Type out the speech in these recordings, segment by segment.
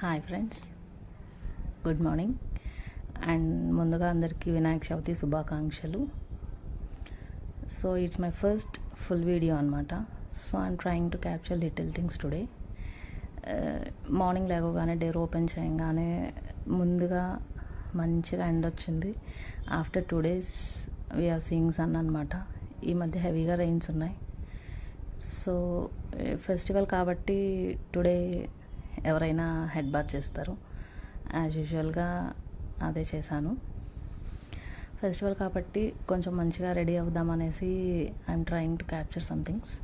Hi friends, good morning. And ముందుగా అందరికీ వినాయక చవితి శుభాకాంక్షలు. So it's my first full video అనమాట. So I'm trying to capture little things today. Morning లేవగానే door open చేయగానే ముందుగా మంచిగా ఎండ్ వచ్చింది. After 2 days we're seeing sun అనమాట. ఈ మధ్య హెవీగా రెయిన్స్ ఉన్నాయి. సో ఫెస్టివల్ కాబట్టి టుడే ఎవరైనా హెడ్ బాత్ చేస్తారు. యాజ్ యూజువల్గా అదే చేశాను. ఫెస్టివల్ కాబట్టి కొంచెం మంచిగా రెడీ అవుదామనేసి I'm trying to capture some things.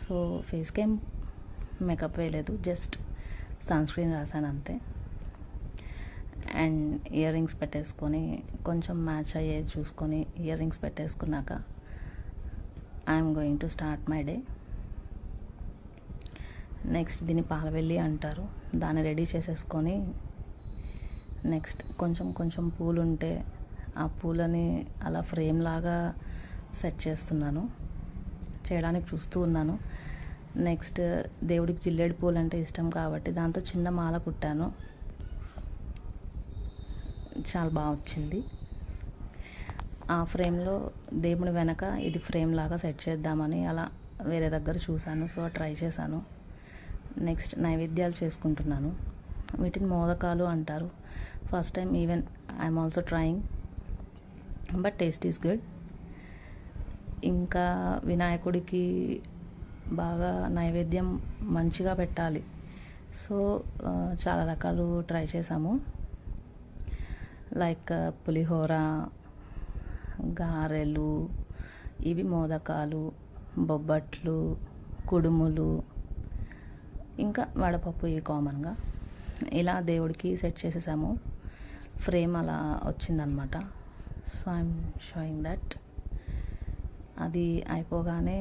So ఫేస్కి ఏం మేకప్ వేయలేదు, జస్ట్ సన్ స్క్రీన్ రాశాను అంతే. అండ్ ఇయర్ రింగ్స్ పెట్టేసుకొని కొంచెం మ్యాచ్ అయ్యేది చూసుకొని ఇయర్ రింగ్స్ పెట్టేసుకున్నాక I'm going to start my day. Next దీన్ని పాలవెల్లి అంటారు. దాన్ని రెడీ చేసేసుకొని నెక్స్ట్ కొంచెం కొంచెం పూలు ఉంటే ఆ పూలని అలా ఫ్రేమ్ లాగా సెట్ చేయడానికి చూస్తూ ఉన్నాను. నెక్స్ట్ దేవుడికి జిల్లేడు పూలు అంటే ఇష్టం కాబట్టి దాంతో చిన్న మాల కుట్టాను. చాలా బాగా వచ్చింది. ఆ ఫ్రేమ్లో దేవుని వెనక ఇది ఫ్రేమ్ లాగా సెట్ చేద్దామని అలా వేరే దగ్గర చూశాను. సో ట్రై చేశాను. నెక్స్ట్ నైవేద్యాలు చేసుకుంటున్నాను. వీటిని మోదకాలు అంటారు. First time even I'm also trying, but taste is good. ఇంకా వినాయకుడికి బాగా నైవేద్యం మంచిగా పెట్టాలి. సో చాలా రకాలు ట్రై చేసాము. లైక్ పులిహోర, గారెలు, ఇవి మోదకాలు, బొబ్బట్లు, కుడుములు, ఇంకా వడపప్పు, ఇవి కామన్గా ఇలా దేవుడికి సెట్ చేసేసాము. ఫ్రేమ్ అలా వచ్చిందనమాట. So I'm showing that. అది అయిపోగానే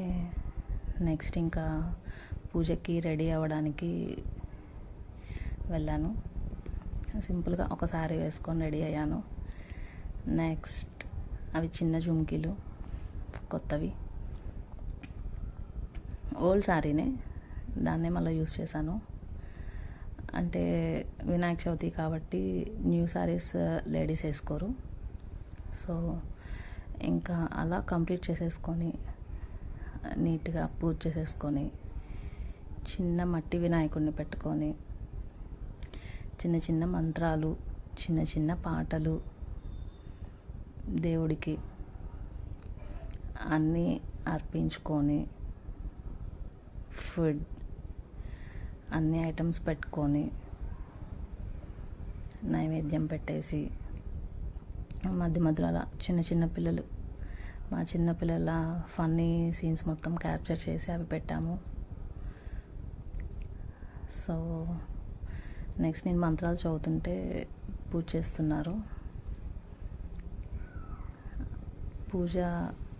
నెక్స్ట్ ఇంకా పూజకి రెడీ అవ్వడానికి వెళ్ళాను. సింపుల్గా ఒక శారీ వేసుకొని రెడీ అయ్యాను. నెక్స్ట్ అవి చిన్న జుమ్కీలు, కొత్తవి, ఓల్డ్ శారీనే, దాన్నే మళ్ళీ యూస్ చేశాను. అంటే వినాయక చవితి కాబట్టి న్యూ శారీస్ లేడీస్ వేసుకోరు. సో ఇంకా అలా కంప్లీట్ చేసేసుకొని నీట్గా పూజ చేసేసుకొని చిన్న మట్టి వినాయకుడిని పెట్టుకొని చిన్న చిన్న మంత్రాలు, చిన్న చిన్న పాటలు దేవుడికి అన్నీ అర్పించుకొని ఫుడ్ అన్ని ఐటమ్స్ పెట్టుకొని నైవేద్యం పెట్టేసి మధ్య మధ్యలో అలా చిన్న చిన్న పిల్లలు, మా చిన్న పిల్లల ఫన్నీ సీన్స్ మొత్తం క్యాప్చర్ చేసి అవి పెట్టాము. సో నెక్స్ట్ నేను మంత్రాలు చదువుతుంటే పూజ చేస్తున్నారు. పూజ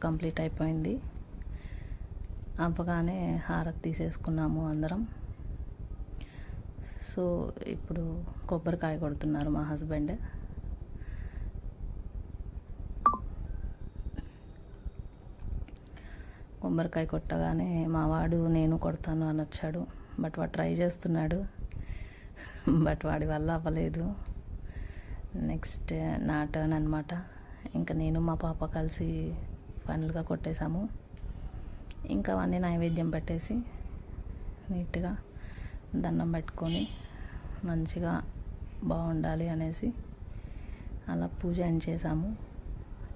కంప్లీట్ అయిపోయింది. అవ్వగానే హారతి తీసేసుకున్నాము అందరం. సో ఇప్పుడు కొబ్బరికాయ కొడుతున్నారు మా హస్బెండ్. కొబ్బరికాయ కొట్టగానే మా వాడు నేను కొడతాను అని వచ్చాడు. బట్ వాడు ట్రై చేస్తున్నాడు, బట్ వాడి వల్ల అవ్వలేదు. నెక్స్ట్ నా టర్న్ అనమాట. ఇంకా నేను మా పాప కలిసి ఫైనల్గా కొట్టేశాము. ఇంకా అవన్నీ నైవేద్యం పెట్టేసి నీట్గా దండం పెట్టుకొని మంచిగా బాగుండాలి అనేసి అలా పూజ ఎండ్ చేసాము.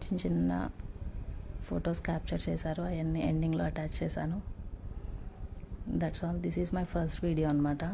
చిన్న చిన్న ఫొటోస్ క్యాప్చర్ చేశారు, అవన్నీ ఎండింగ్లో అటాచ్ చేశాను. That's all. This is my first video అనమాట.